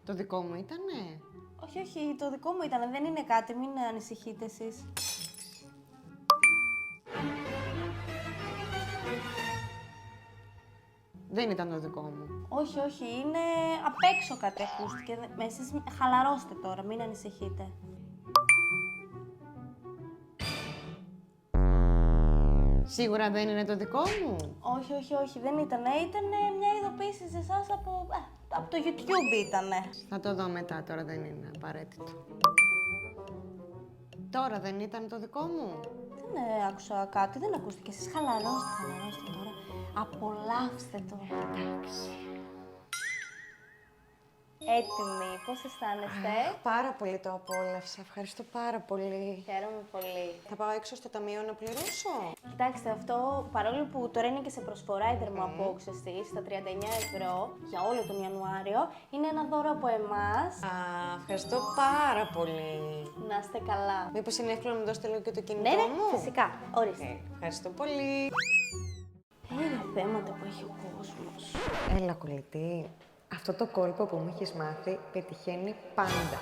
Το δικό μου ήτανε. Όχι, όχι, το δικό μου ήταν. Δεν είναι κάτι, μην ανησυχείτε εσείς. Δεν ήταν το δικό μου. Όχι, όχι, είναι απ' έξω κάτι ακούστηκε. Εσείς χαλαρώστε τώρα, μην ανησυχείτε. Σίγουρα δεν είναι το δικό μου. Όχι, όχι, όχι, δεν ήτανε. Ήτανε μια ειδοποίηση σε εσάς από το YouTube ήτανε. Θα το δω μετά, τώρα δεν είναι απαραίτητο. Τώρα δεν ήταν το δικό μου. Δεν άκουσα κάτι, δεν ακούστηκε. Εσείς χαλαρώστε τώρα. Απολαύστε το. Εντάξει. Έτοιμοι, πώς αισθάνεστε? Πάρα πολύ το απόλαυσα. Ευχαριστώ πάρα πολύ. Χαίρομαι πολύ. Θα πάω έξω στο ταμείο να πληρώσω. Κοιτάξτε, αυτό παρόλο που τώρα είναι και σε προσφορά η θερμοαπόξεση στα 39 € για όλο τον Ιανουάριο, είναι ένα δώρο από εμάς. Ευχαριστώ πάρα πολύ. Να είστε καλά. Μήπως είναι εύκολο να μου δώσετε λίγο και το κινητό Ναι, μου. φυσικά. Ορίστε. Ευχαριστώ πολύ. Είναι θέματα που έχει ο κόσμος. Έλα, κολλητή. Αυτό το κόλπο που μου έχεις μάθει πετυχαίνει πάντα.